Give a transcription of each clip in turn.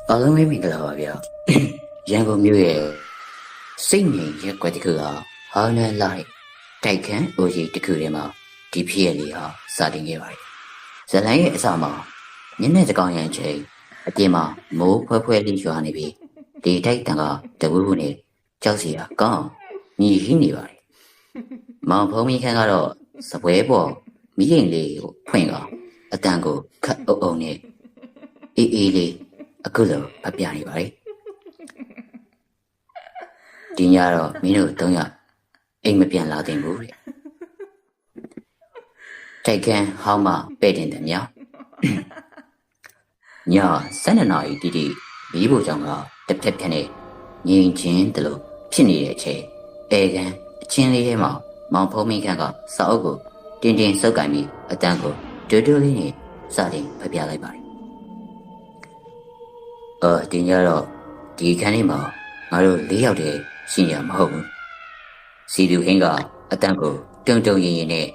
အားလုံးပဲမင်္ဂလာပါဗျာရန်ကုန်မြို့ရဲ့စိတ်ငြိမ်ရက်ွက်တစ်ခုကဟာနန်လိုက်တိုက်ခန်းအိုကြီးတစ်ခုထဲမှာဒီဖြစ်ရလေးဟာစတင်ခဲ့ပါတယ်ဇလန်ရဲ့အစမှာညနေတကောင်ရန်ချိန်အပြင်မှာမိုးဖွဲဖွဲလေးရွာနေပြီးဒီတိုက်တန်ကတဝူးဝူနဲ့ကြောက်စီရကောင်းညီဟင်းနေပါတယ်မောင်ဖုံးမီခန်းကတော့စပွဲပေါ်မိရင်လေးကိုဖွင့်ကအတန်ကိုခတ်အုပ်အုပ်နဲ့အေးအေးလေးအခုလိုဖပြနေပါလေဒီညတော့မင်းတို့၃ယောက်အိမ်မပြန်လာသင့်ဘူးတဲ့တိုက်ခန်းဟောင်းမပဲ့တင်တယ်မြောက်ည12နာရီတိတိမီးဖို့ကြောင့်ကတစ်ဖက်ဖက်နဲ့ငြိမ်ချင်းတလို့ဖြစ်နေတဲ့အချိန်အဲကန်အချင်းလေးထဲမှာမောင်ဖုံးမင်းခန့်ကစာအုပ်ကိုတင်းတင်းစုပ်ကင်ပြီးအတန်းကိုတူတူလေးနဲ့စတင်ဖပြလိုက်ပါတယ်ဒီညတော့ဒီခန်းလေးမှာငါတို့၄ယောက်တည်းရှိရမဟုတ်ဘူးစီသူဟင်းကအတန်းကိုတုံတုံရင်ရင်နဲ့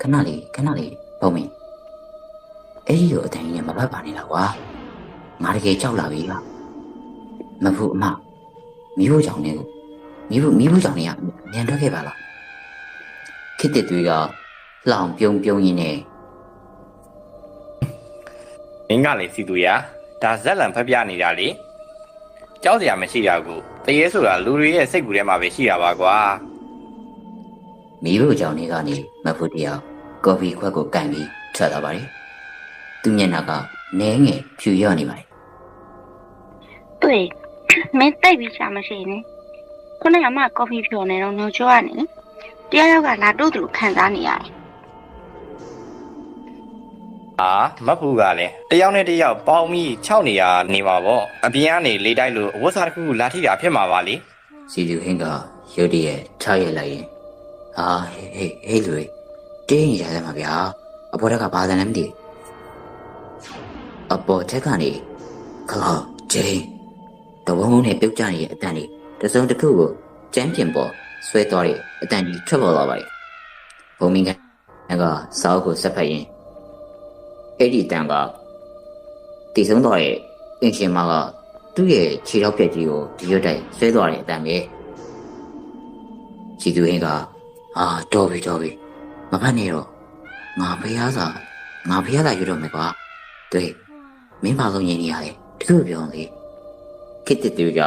ခဏလေးပုံမင်းအဲ့ဒီလိုအတန်းကြီးနဲ့မပတ်ပါနဲ့လားကွာငါတကယ်ကြောက်လာပြီလားမဖို့အမမီးဖို့ကြောင့်နေကိုမီးဖို့ကြောင့်နေကမြန်ထွက်ခဲ့ပါလားခစ်တဲ့တွေကလောင်ပြုံရင်းနဲ့မင်းကလေစီသူရဒါဇက်လန်ဖက်ပြနေတာလေကြောက်စရာမရှိတာကိုတရေဆိုတာလူတွေရဲ့စိတ်ကူထဲမှာပဲရှိတာပါကွာမီးဖို့ကြောင့်နေကနေမဖို့တရားကော်ဖီခွက်ကိုကန်ပြီးထွက်လာပါတယ်သူမျက်နှာကနဲငယ်ဖြူရော့နေပါတယ်对မင်းတိတ်ပြီးရှာမရှိနေခုနကမှကော်ဖီဖြော်နေတော့ညိုချောကနေတရားရောက်ကလာတို့သူခံစားနေရတယ်မဖူးကလည်းတယောက်နဲ့တယောက်ပေါင်းပြီး6နေရနေပါပေါ့အပြင်ကနေလေးတိုက်လို့အဝတ်စားတစ်ခုလာထိတာဖြစ်မှာပါလေစီသူဟင်းကရုတ်တရက်ထားရလိုက်ရင်ဟေးလူတင်းရရမှာဗျာအပေါ်ကဘာသာလဲမသိအပေါ်ချက်ကနေခလောက်ဂျင်းတဝုံနဲ့ပြုတ်ကျနေတဲ့အတန်လေးတစုံတစ်ခုကိုကျန်းပြင်ပေါ်ဆွဲသွားတဲ့အတန်ကြီးထွက်ပေါ်လာပါတယ်ဘုံမင်းကစာအုပ်ကိုဆက်ဖက်ရင်အဲ့ဒီတန်ကတည်ဆုံးတော့ရဲ့အင်ရှင်မကသူ့ရဲ့ခြေထောက်ပြက်ကြီးကိုဒီရွတ်တိုက်ဆွဲသွားတဲ့အတန်ပဲစီသူဟင်းကတော်ပြီမဖတ်နေတော့ငါဖျားစာယူတော့မယ်ကွာတွေ့မင်းပါဆုံးရင်နေရတယ်တခုပြောလေခစ်တဲ့သူက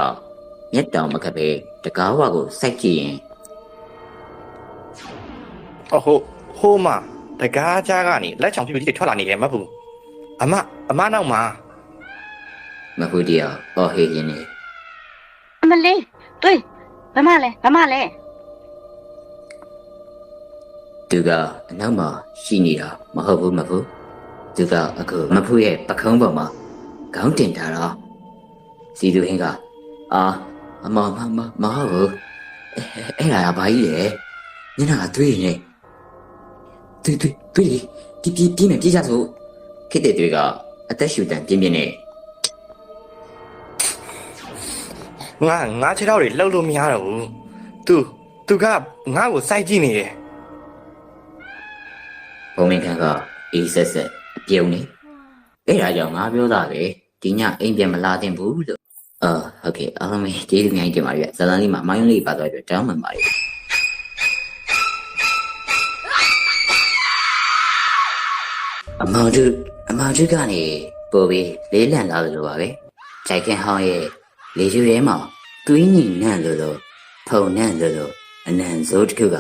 မျက်တောင်မခက်ပဲတကားဝါကိုစိုက်ကြည့်ရင်ဟိုးမတကားကြားကနေလက်ချောင်ပြပြထွက်လာနေတယ်မဟုတ်ဘူးအမနောက်မှာမဟုတ်တရားဟေးရင်နေအမလေးတွေ့ဘာမှလဲသူကအနောက်မှာရှိနေတာမဟုတ်ဘူးသူကအခုမဖူးရဲ့ပခုံးပေါ်မှာခေါင်းတင်ထားတော့စီသူဟင်းကအမမဟုတ်ဘူးအဲ့ဒါကဘာကြီးလဲညနာကတွေးနေတွေ့ပြင်းမယ်ပြေးကြစို့ခစ်တဲ့တွေကအသက်ရှူတန်ပြင်းနေငါခြေထောက်တွေလှုပ်လို့မရတော့ဘူးသူကငါ့ကိုစိုက်ကြည့်နေတယ်ဘုံမင်းခန့်ကအေးဆက်အပြုံးနေအဲ့ဒါကြောင့်ငါပြောတာပဲဒီညအိမ်ပြန်မလာသင့်ဘူးလို့ဟုတ်ကဲ့အားလုံးပဲကျေးဇူးများကြီးတင်ပါတယ်ဗျဇာလန်လေးမှာမိုင်းလေးပါသွားပြီးတောင်းပန်ပါတယ်အမောင်တို့ကနေပို့ပြီးလေးလန့်လာလို့ပါပဲကြိုက်ခင်ဟောင်းရဲ့လေကျူရဲမှာတွင်းညီနန့်လို့ဖုံနန့်လို့အနံစိုးတစ်ခုက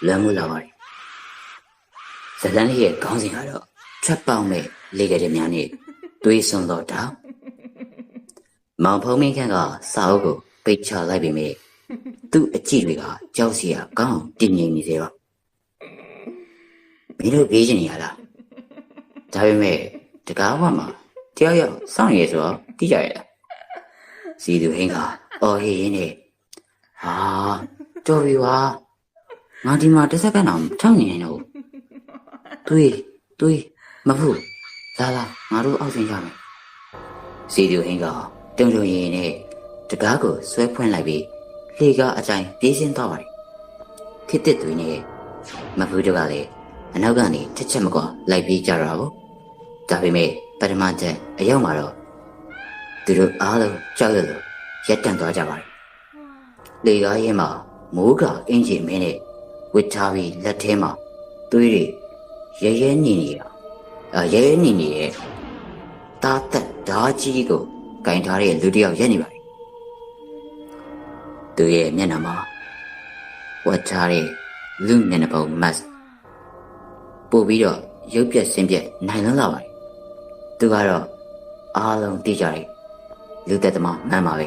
လွမ်းမှုလာပါတယ်ဇလန်လေးရဲ့ခေါင်းစဉ်ကတော့ချက်ပေါင်းမဲ့လေကတဲ့များနဲ့တွေးစွန်တော့တောင်းမောင်ဖုံးမင်းခန့်ကစာအုပ်ကိုပိတ်ချလိုက်ပေမဲ့သူ့အကြည့်တွေကကြောက်စရာကောင်းတင်းငိမ့်နေသေးပါမင်းတို့ပြေးချင်နေရလားဒါပေမဲ့တကားဝမှာတယောက်ယောက်စောင့်ရဆိုတော့တိကြရလားစီသူဟင်းကဟေးရင်းနဲ့တော်ပြီဝါငါဒီမှာတစ်စက္ကန့်အောင်ထောက်နေနေတော့တွေးမဖို့လာငါတို့အောက်ဆင်းကြမယ်စီသူဟင်းကတုံရင်နဲ့တကားကိုဆွဲဖွင့်လိုက်ပြီးလေကအကြိုင်ပြေးစင်းသွားပါတယ်ခစ်တစ်တွေနဲ့မဖူးတို့ကလည်းအနောက်ကနေချက်မကွာလိုက်ပြီးကြတော့ဒါပေမဲ့ပထမချက်အရောက်မှာတော့ သူတို့အားလုံးကြောက်ရလို့ရက်တန့်သွားကြပါတယ်လေကားရင်မှာမိုးကအင်ဂျင်မင်းနဲ့ဝစ်ထားပြီးလက်ထဲမှာသွေးတွေရဲရဲနေနေတာရဲရဲနေနေတဲ့တားသက်ဓာကြီးကိုကင်ထားတဲ့လူတစ်ယောက်ရက်နေပါတယ်သူရဲ့မျက်နှာမှာဝတ်ထားတဲ့လူမျက်နှာပုံမတ်ပို့ပြီးတော့ရုပ်ပြက်ဆင်းပြက်နိုင်လွန်းလာပါတယ်သူကတော့အားလုံးသိကြတယ်လူသက်သမားမှန်ပါပဲ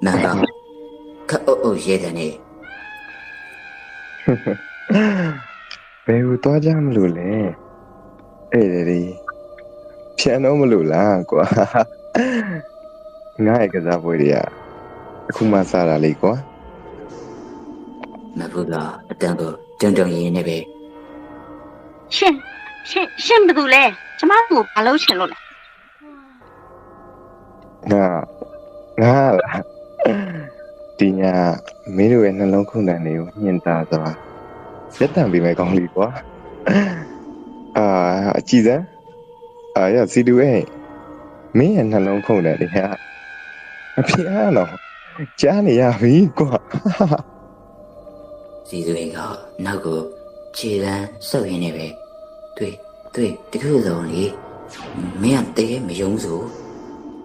မှန်ပါခပ်အုပ်အုပ်ရဲတဲ့နေ ဘယ်ကိုသွားကြမလို့လဲအဲ့ဒီပြန်တော့မလို့လားကွာငါ့ရဲ့ကစားပွဲတွေကအခုမှစတာလေကွာ မဟုတ်လားအတန်ကိုတုံတုံရင်းနေပဲ ရှင်ဘယ်သူလဲကျမတို့ဘာလုပ်ချင်လို့လဲ ငါလားဒီညာမင်းတို့ရဲ့နှလုံးခုန်တန်တွေကိုညှင်တာသွားလက်တံပေးမယ်ကောင်းလေးကွာအကြည့်စမ်းရစီတူရဲ့မင်းရဲ့နှလုံးခုန်တန်တွေကအဖေအားတော့ကြားနေရပြီကွာ စီသူကနောက်ကိုခြေလမ်းဆုပ်ရင်းနေပဲတွေ့တခုလုံးလေမင်းကတဲမယုံစို့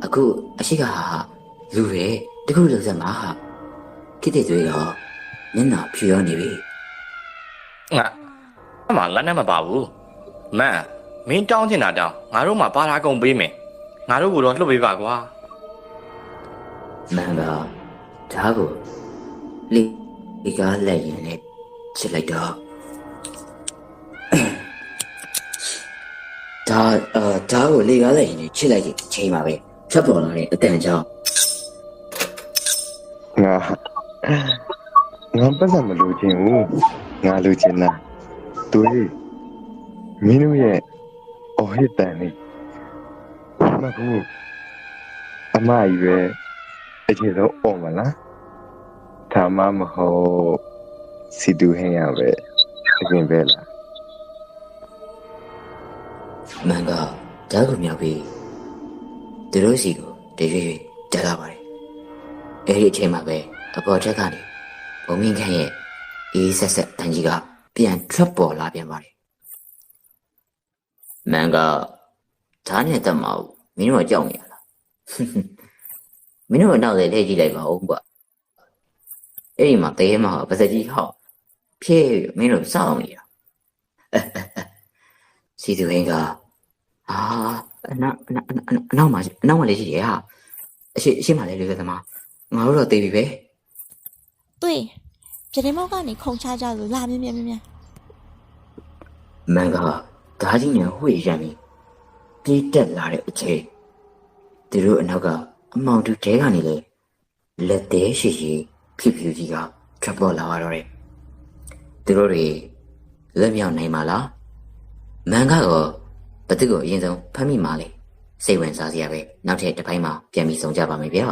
အခုအရှိကလူတွေတခုလုံးစမှာဟာကိတဲ့တွေတော့မျက်နှာဖြူရောနေပြီ ငါအမလက်နဲ့မပါဘူးမန်မင်းတောင်းချင်တာတောင်းငါတို့မှပါလာကုန်ပေးမယ်ငါတို့ကတော့လှုပ်ပေးပါကွာ မန်ကဓာတ်ကိုလေကားလက်ရင်နဲ့ချစ်လိုက်တော့ဓာတ်ကိုလေကားလက်ရင်နဲ့ချစ်လိုက်ချိန်ပါပဲဖြတ်ပေါ်လာတဲ့အတန်ကြောင့် ငါပတ်စံမလို့ခြင်းဘူးငါလိုချင်တာသူမင်းတို့ရဲ့အော်ဟစ်တန်လေးမဟုတ်အမကြီးပဲအခြေဆုံးအော်မလားဒါမှမဟုတ်စီတူဟင်းရပဲအရင်ပဲလား မန်ကဓာတ်ကိုမြောက်ပြီးသူတို့စီကိုတရွေ့တက်လာပါတယ်အဲ့ဒီအချိန်မှာပဲအပေါ်ချက်ကနေဘုံမင်းခန့်ရဲ့အေးဆက်တန်ကြီးကပြန်ထွက်ပေါ်လာပြန်ပါတယ်မန်ကဓာတ်နဲ့တက်မအောင်မင်းတို့ကကြောက်နေရလားမင်းတို့ကနောက်လေလှည့်ကြည့်လိုက်ပါဦးကွာအဲ့ဒီမှာတဲမှာပါစကြီးဟောက်ဖြဲမင်းတို့စောင့်နေတာစီသူဟင်းကအနောက်မှာလေးရှိတယ်ဟာအရှိမှလည်းလူသမားငါတို့တော့တေးပြီပဲ 对ပြတင်းမောက်ကနေခုံချကြလို့လာမြင်မြင် မန်ကဓာကြီးနဲ့ဝှေ့ရမ်းပြီးပြေးတက်လာတဲ့အချိန်သူတို့အနောက်ကအမောင်တူတဲကနေလေလက်သေးရှိဖြူကြီးကထွက်ပေါ်လာတော့တယ်သူတို့တွေလက်မြောက်နိုင်မှာလားမန်ကတော့ဘသူကိုအရင်ဆုံးဖမ်းမိမှာလေစိတ်ဝင်စားစရာပဲနောက်ထပ်တစ်ပိုင်းမှာပြန်ပြီးဆုံးကြပါမယ်ဗျာ